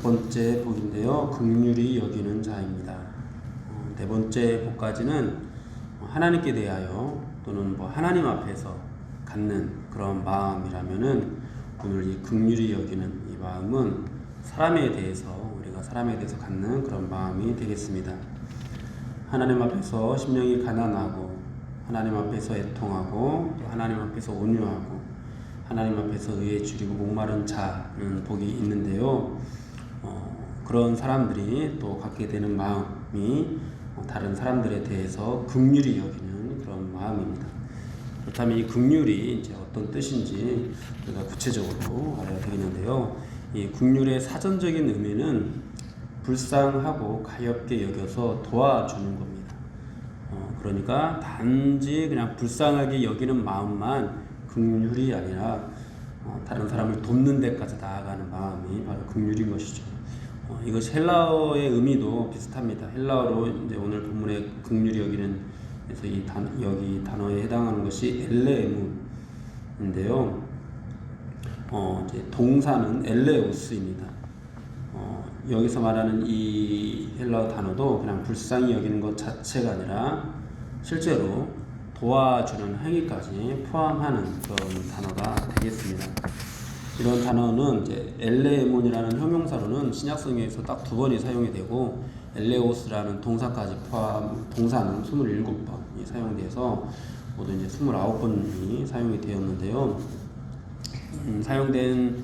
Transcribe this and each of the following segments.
번째 복인데요. 긍휼히 여기는 자입니다. 네 번째 복까지는 하나님께 대하여 또는 하나님 앞에서 갖는 그런 마음이라면은, 오늘 이 긍휼히 여기는 이 마음은 우리가 사람에 대해서 갖는 그런 마음이 되겠습니다. 하나님 앞에서 심령이 가난하고, 하나님 앞에서 애통하고, 또 하나님 앞에서 온유하고, 하나님 앞에서 의에 줄이고 목마른 자는 복이 있는데요. 그런 사람들이 또 갖게 되는 마음이 다른 사람들에 대해서 긍휼히 여기는 그런 마음입니다. 그렇다면 이 긍휼이 이제 어떤 뜻인지 우리가 구체적으로 알아야 되겠는데요. 이 긍휼의 사전적인 의미는 불쌍하고 가엾게 여겨서 도와주는 겁니다. 그러니까 단지 그냥 불쌍하게 여기는 마음만 긍휼이 아니라 다른 사람을 돕는 데까지 나아가는 마음이 바로 긍휼인 것이죠. 이것이 헬라어의 의미도 비슷합니다. 헬라어로 이제 오늘 본문의 긍휼히 여기는, 그래서 여기 단어에 해당하는 것이 엘레에문인데요. 이제 동사는 엘레오스입니다. 여기서 말하는 이 헬라어 단어도 그냥 불쌍히 여기는 것 자체가 아니라 실제로 도와주는 행위까지 포함하는 그런 단어가 되겠습니다. 이런 단어는 이제 엘레에몬이라는 형용사로는 신약성경에서 딱 2번이 사용이 되고, 엘레오스라는 동사까지 포함, 동사는 27번이 사용돼서 모두 이제 29번이 사용이 되었는데요. 사용된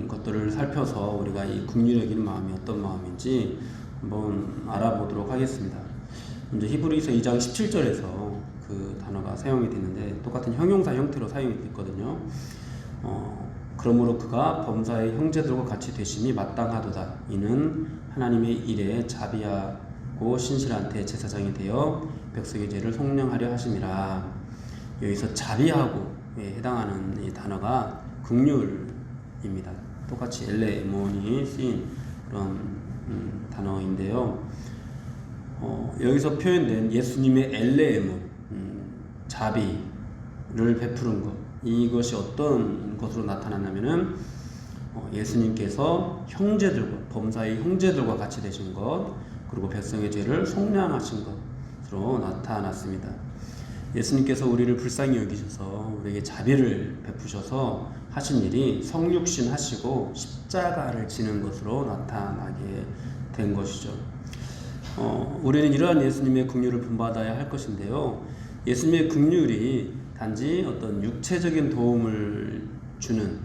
것들을 살펴서 우리가 이 긍휼히 여기는 마음이 어떤 마음인지 한번 알아보도록 하겠습니다. 먼저 히브리서 2장 17절에서 그 단어가 사용이 됐는데, 똑같은 형용사 형태로 사용이 됐거든요. 그러므로 그가 범사의 형제들과 같이 되심이 마땅하도다. 이는 하나님의 일에 자비하고 신실한 대제사장이 되어 백성의 죄를 속량하려 하심이라. 여기서 자비하고에 해당하는 이 단어가 긍휼입니다. 똑같이 엘레몬이 쓰인 그런 단어인데요. 여기서 표현된 예수님의 엘레몬, 자비를 베푸는 것, 이것이 어떤 것으로 나타났냐면은 예수님께서 범사의 형제들과 같이 되신 것, 그리고 백성의 죄를 속량하신 것으로 나타났습니다. 예수님께서 우리를 불쌍히 여기셔서 우리에게 자비를 베푸셔서 하신 일이 성육신 하시고 십자가를 지는 것으로 나타나게 된 것이죠. 우리는 이러한 예수님의 긍휼을 본받아야 할 것인데요. 예수님의 긍휼이 단지 어떤 육체적인 도움을 주는,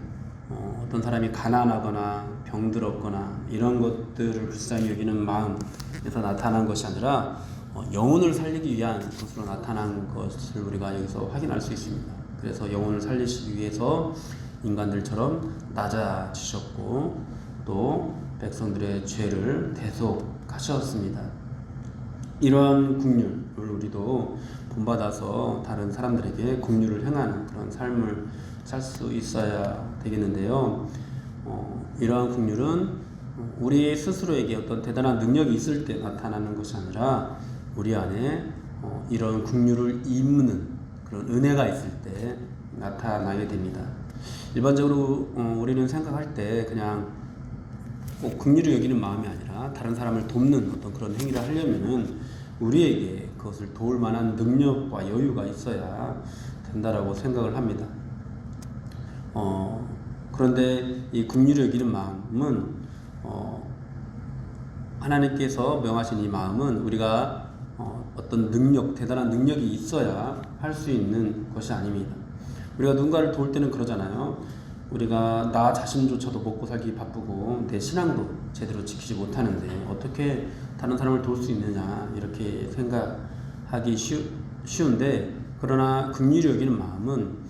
어떤 사람이 가난하거나 병들었거나 이런 것들을 불쌍히 여기는 마음에서 나타난 것이 아니라 영혼을 살리기 위한 것으로 나타난 것을 우리가 여기서 확인할 수 있습니다. 그래서 영혼을 살리시기 위해서 인간들처럼 낮아지셨고, 또 백성들의 죄를 대속하셨습니다. 이러한 긍휼을 우리도 본받아서 다른 사람들에게 긍휼을 행하는 그런 삶을 살 수 있어야 되겠는데요. 이러한 긍휼은 우리 스스로에게 어떤 대단한 능력이 있을 때 나타나는 것이 아니라 우리 안에 이런 긍휼을 입는 그런 은혜가 있을 때 나타나게 됩니다. 일반적으로 우리는 생각할 때 그냥 꼭 긍휼히 여기는 마음이 아니라 다른 사람을 돕는 어떤 그런 행위를 하려면은 우리에게 그것을 도울 만한 능력과 여유가 있어야 된다라고 생각을 합니다. 그런데 이 긍휼히 여기는 마음은 하나님께서 명하신 이 마음은 우리가 어떤 대단한 능력이 있어야 할 수 있는 것이 아닙니다. 우리가 누군가를 도울 때는 그러잖아요. 우리가 나 자신조차도 먹고 살기 바쁘고 내 신앙도 제대로 지키지 못하는데 어떻게 다른 사람을 도울 수 있느냐, 이렇게 생각하기 쉬운데, 그러나 긍휼히 여기는 마음은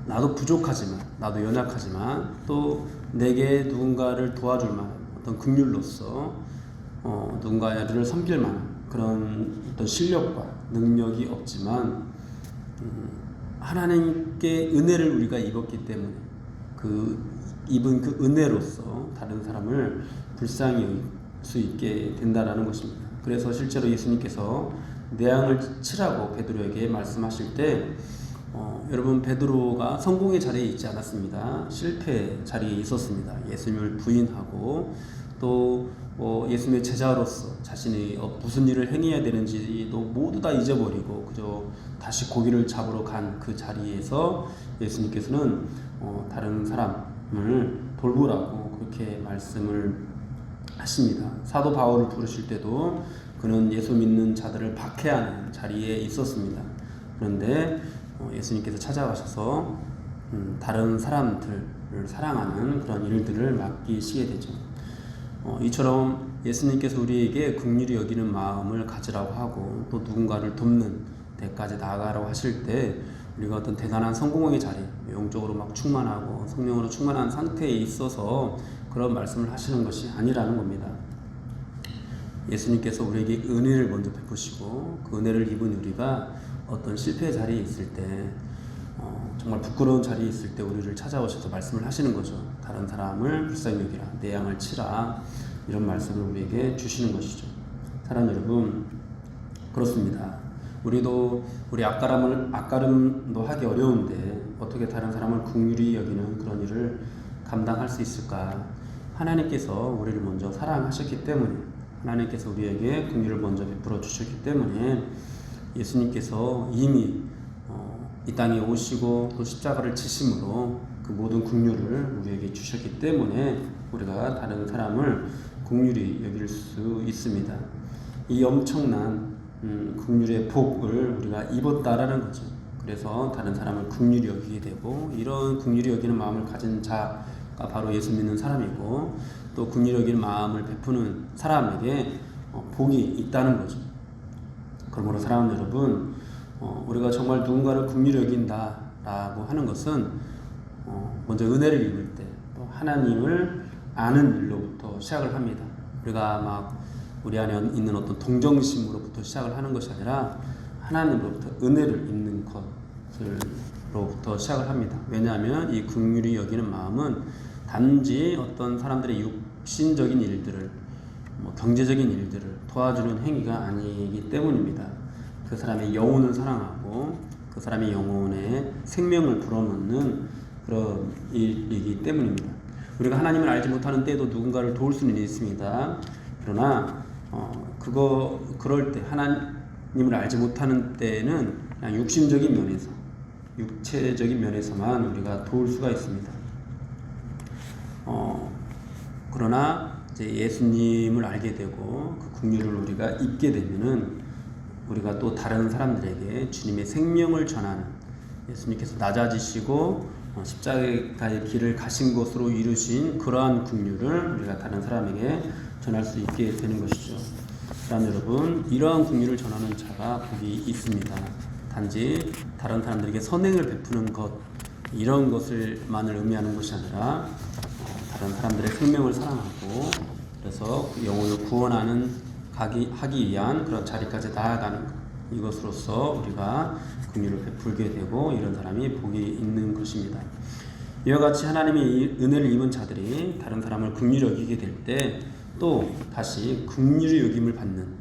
나도 부족하지만, 나도 연약하지만 또 내게 누군가를 도와줄 만한 어떤 긍휼로서 누군가를 섬길 만한 그런 어떤 실력과 능력이 없지만 하나님께 은혜를 우리가 입었기 때문에 입은 그 은혜로서 다른 사람을 불쌍히 여길 수 있게 된다라는 것입니다. 그래서 실제로 예수님께서 내 양을 치라고 베드로에게 말씀하실 때 여러분 베드로가 성공의 자리에 있지 않았습니다. 실패 자리에 있었습니다. 예수님을 부인하고 또 예수님의 제자로서 자신이 무슨 일을 행해야 되는지도 모두 다 잊어버리고 그저 다시 고기를 잡으러 간 그 자리에서 예수님께서는 다른 사람을 돌보라고 그렇게 말씀을 하십니다. 사도 바울을 부르실 때도 그는 예수 믿는 자들을 박해하는 자리에 있었습니다. 그런데 예수님께서 찾아가셔서 다른 사람들을 사랑하는 그런 일들을 맡기시게 되죠. 이처럼 예수님께서 우리에게 긍휼히 여기는 마음을 가지라고 하고 또 누군가를 돕는 데까지 나아가라고 하실 때 우리가 어떤 대단한 성공의 자리, 영적으로 막 충만하고 성령으로 충만한 상태에 있어서 그런 말씀을 하시는 것이 아니라는 겁니다. 예수님께서 우리에게 은혜를 먼저 베푸시고 그 은혜를 입은 우리가 어떤 실패의 자리에 있을 때 정말 부끄러운 자리에 있을 때 우리를 찾아오셔서 말씀을 하시는 거죠. 다른 사람을 불쌍히 여기라, 내 양을 치라, 이런 말씀을 우리에게 주시는 것이죠. 사랑하는 여러분, 그렇습니다. 우리도 우리 앞가름도 하기 어려운데 어떻게 다른 사람을 긍휼히 여기는 그런 일을 감당할 수 있을까? 하나님께서 우리를 먼저 사랑하셨기 때문에, 하나님께서 우리에게 긍휼을 먼저 베풀어 주셨기 때문에 예수님께서 이미 이 땅에 오시고 또 십자가를 지심으로 그 모든 긍휼을 우리에게 주셨기 때문에 우리가 다른 사람을 긍휼히 여길 수 있습니다. 이 엄청난 긍휼의 복을 우리가 입었다라는 거죠. 그래서 다른 사람을 긍휼히 여기게 되고, 이런 긍휼히 여기는 마음을 가진 자가 바로 예수 믿는 사람이고, 또 긍휼히 여기는 마음을 베푸는 사람에게 복이 있다는 거죠. 그러므로 사랑하는 여러분, 우리가 정말 누군가를 긍휼히 여긴다라고 하는 것은 먼저 은혜를 입을 때 또 하나님을 아는 일로부터 시작을 합니다. 우리가 막 우리 안에 있는 어떤 동정심으로부터 시작을 하는 것이 아니라 하나님으로부터 은혜를 입는 것으로부터 시작을 합니다. 왜냐하면 이 긍휼히 여기는 마음은 단지 어떤 사람들의 육신적인 일들을, 경제적인 일들을 도와주는 행위가 아니기 때문입니다. 그 사람의 영혼을 사랑하고 그 사람의 영혼에 생명을 불어넣는 그런 일이기 때문입니다. 우리가 하나님을 알지 못하는 때에도 누군가를 도울 수는 있습니다. 그러나 그럴 때, 하나님을 알지 못하는 때에는 그냥 육신적인 면에서, 육체적인 면에서만 우리가 도울 수가 있습니다. 그러나 이제 예수님을 알게 되고 그 긍휼을 우리가 입게 되면은 우리가 또 다른 사람들에게 주님의 생명을 전하는, 예수님께서 낮아지시고 십자가의 길을 가신 것으로 이루신 그러한 긍휼을 우리가 다른 사람에게 전할 수 있게 되는 것이죠. 그러나 여러분, 이러한 긍휼을 전하는 자가 복이 있습니다. 단지 다른 사람들에게 선행을 베푸는 것, 이런 것을만을 의미하는 것이 아니라 다른 사람들의 생명을 사랑하고 그래서 그 영혼을 구원하는 하기 위한 그런 자리까지 나아가는 것, 이것으로서 우리가 긍휼을 베풀게 되고 이런 사람이 복이 있는 것입니다. 이와 같이 하나님의 은혜를 입은 자들이 다른 사람을 긍휼히 여기게 될 때 또 다시 긍휼히 여김을 받는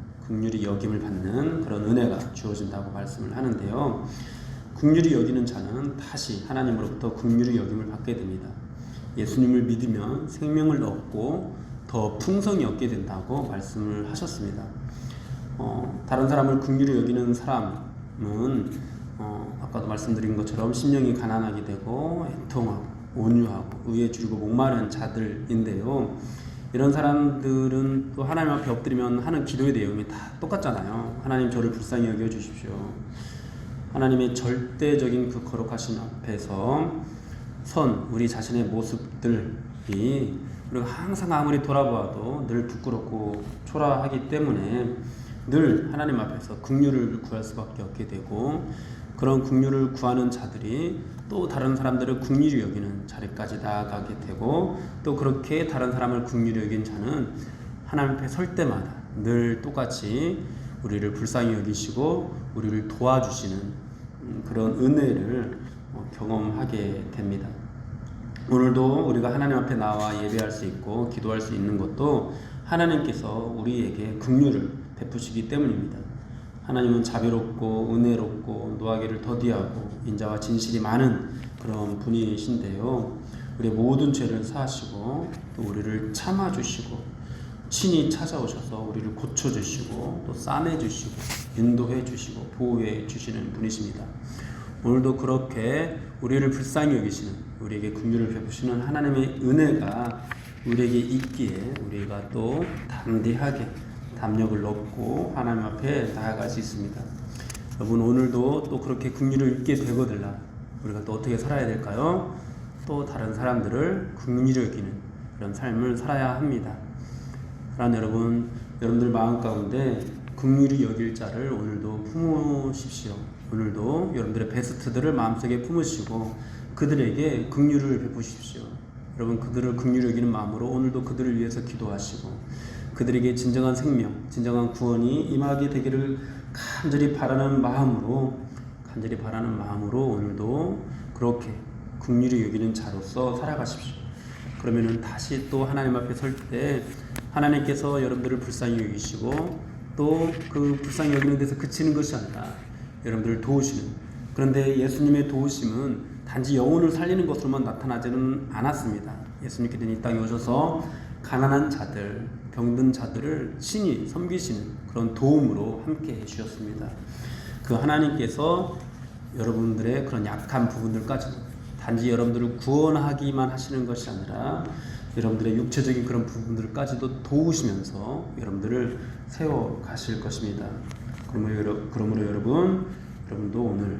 그런 은혜가 주어진다고 말씀을 하는데요. 긍휼히 여기는 자는 다시 하나님으로부터 긍휼히 여김을 받게 됩니다. 예수님을 믿으면 생명을 얻고 더 풍성히 얻게 된다고 말씀을 하셨습니다. 다른 사람을 긍휼히 여기는 사람은 아까도 말씀드린 것처럼 심령이 가난하게 되고 애통하고 온유하고 의에 줄이고 목마른 자들인데요. 이런 사람들은 또 하나님 앞에 엎드리면 하는 기도의 내용이 다 똑같잖아요. 하나님, 저를 불쌍히 여겨주십시오. 하나님의 절대적인 그 거룩하신 앞에서 우리 자신의 모습들이 우리가 항상 아무리 돌아보아도 늘 부끄럽고 초라하기 때문에 늘 하나님 앞에서 긍휼을 구할 수밖에 없게 되고, 그런 긍휼을 구하는 자들이 또 다른 사람들을 긍휼히 여기는 자리까지 나아가게 되고, 또 그렇게 다른 사람을 긍휼히 여긴 자는 하나님 앞에 설 때마다 늘 똑같이 우리를 불쌍히 여기시고 우리를 도와주시는 그런 은혜를 경험하게 됩니다. 오늘도 우리가 하나님 앞에 나와 예배할 수 있고 기도할 수 있는 것도 하나님께서 우리에게 긍휼을 베푸시기 때문입니다. 하나님은 자비롭고 은혜롭고 노하기를 더디하고 인자와 진실이 많은 그런 분이신데요. 우리의 모든 죄를 사하시고 또 우리를 참아주시고 친히 찾아오셔서 우리를 고쳐주시고 또 싸매주시고 인도해주시고 보호해주시는 분이십니다. 오늘도 그렇게 우리를 불쌍히 여기시는, 우리에게 긍휼을 베푸시는 하나님의 은혜가 우리에게 있기에 우리가 또 담대하게 담력을 얻고 하나님 앞에 나아갈 수 있습니다. 여러분, 오늘도 또 그렇게 긍휼을 잊게 되거들라 우리가 또 어떻게 살아야 될까요? 또 다른 사람들을 긍휼히 여기는 그런 삶을 살아야 합니다. 사랑하는 여러분, 여러분들 마음 가운데 긍휼히 여길 자를 오늘도 품으십시오. 오늘도 여러분들의 베스트들을 마음속에 품으시고 그들에게 긍휼을 베푸십시오. 여러분, 그들을 긍휼히 여기는 마음으로 오늘도 그들을 위해서 기도하시고 그들에게 진정한 생명, 진정한 구원이 임하게 되기를 간절히 바라는 마음으로 오늘도 그렇게 긍휼히 여기는 자로서 살아가십시오. 그러면은 다시 또 하나님 앞에 설 때 하나님께서 여러분들을 불쌍히 여기시고 또 그 불쌍히 여기는 데서 그치는 것이 아니라 여러분들을 도우시는, 그런데 예수님의 도우심은 단지 영혼을 살리는 것으로만 나타나지는 않았습니다. 예수님께서 이 땅에 오셔서 가난한 자들, 병든 자들을 친히 섬기시는 그런 도움으로 함께 해주셨습니다. 그 하나님께서 여러분들의 그런 약한 부분들까지도 단지 여러분들을 구원하기만 하시는 것이 아니라 여러분들의 육체적인 그런 부분들까지도 도우시면서 여러분들을 세워 가실 것입니다. 그러므로 여러분도 오늘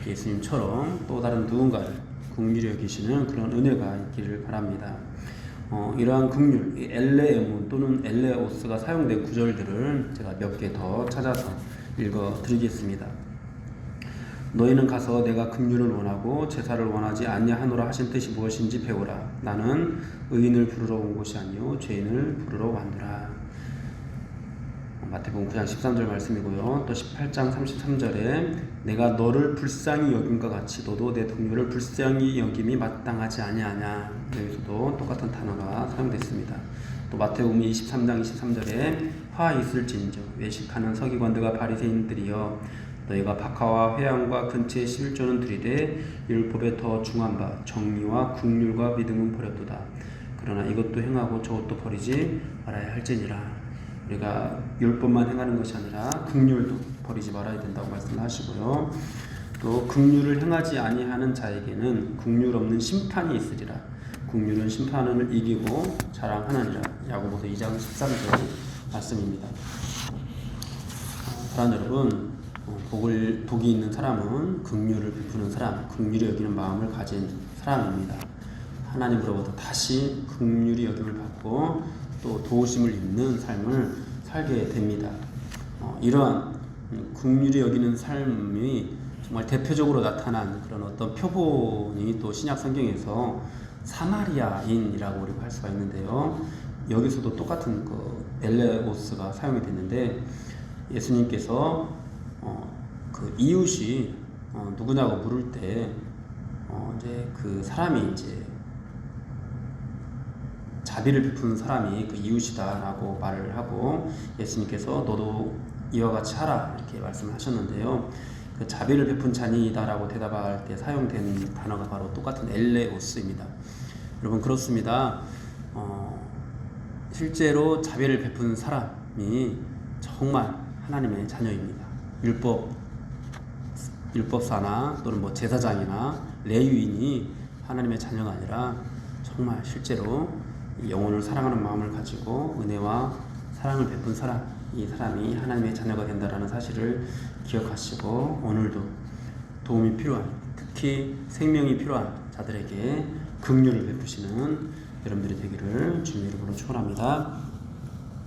예수님처럼 또 다른 누군가를 긍휼히 여기시는 그런 은혜가 있기를 바랍니다. 이러한 긍휼, 엘레에몬 또는 엘레오스가 사용된 구절들을 제가 몇 개 더 찾아서 읽어드리겠습니다. 너희는 가서 내가 긍휼을 원하고 제사를 원하지 아니하노라 하신 뜻이 무엇인지 배우라. 나는 의인을 부르러 온 것이 아니요 죄인을 부르러 왔노라. 마태복음 9장 13절 말씀이고요. 또 18장 33절에 내가 너를 불쌍히 여김과 같이 너도 내 동료를 불쌍히 여김이 마땅하지 아니하냐. 여기서도 똑같은 단어가 사용됐습니다. 또 마태복음 23장 23절에 화 있을진저 외식하는 서기관들과 바리새인들이여 너희가 박하와 회양과 근처의 11조는 드리되 율법에 더 중한 바 정의와 긍휼과 믿음은 버렸도다. 그러나 이것도 행하고 저것도 버리지 말아야 할지니라. 우리가 율법만 행하는 것이 아니라 긍휼도 버리지 말아야 된다고 말씀하시고요. 또 긍휼을 행하지 아니하는 자에게는 긍휼 없는 심판이 있으리라. 긍휼은 심판을 이기고 자랑하느니라. 야고보서 2장 13절 말씀입니다. 사랑하는 여러분, 복이 있는 사람은 긍휼을 베푸는 사람, 긍휼히 여기는 마음을 가진 사람입니다. 하나님으로부터 다시 긍휼히 여김을 받고 또 도우심을 입는 삶을 살게 됩니다. 이러한 긍휼히 여기는 삶이 정말 대표적으로 나타난 그런 어떤 표본이 또 신약 성경에서 사마리아인이라고 우리가 할 수가 있는데요. 여기서도 똑같은 그 엘레오스가 사용이 됐는데 예수님께서 그 이웃이 누구냐고 물을 때 이제 그 사람이 이제 자비를 베푸는 사람이 그 이웃이다라고 말을 하고 예수님께서 너도 이와 같이 하라 이렇게 말씀을 하셨는데요. 그 자비를 베푼 자니이다라고 대답할 때 사용된 단어가 바로 똑같은 엘레오스입니다. 여러분, 그렇습니다. 실제로 자비를 베푼 사람이 정말 하나님의 자녀입니다. 율법사나 또는 뭐 제사장이나 레위인이 하나님의 자녀가 아니라 정말 실제로 영혼을 사랑하는 마음을 가지고 은혜와 사랑을 베푼 사람, 이 사람이 하나님의 자녀가 된다는 사실을 기억하시고 오늘도 도움이 필요한, 특히 생명이 필요한 자들에게 긍휼을 베푸시는 여러분들이 되기를 주님의 이름으로 축원합니다.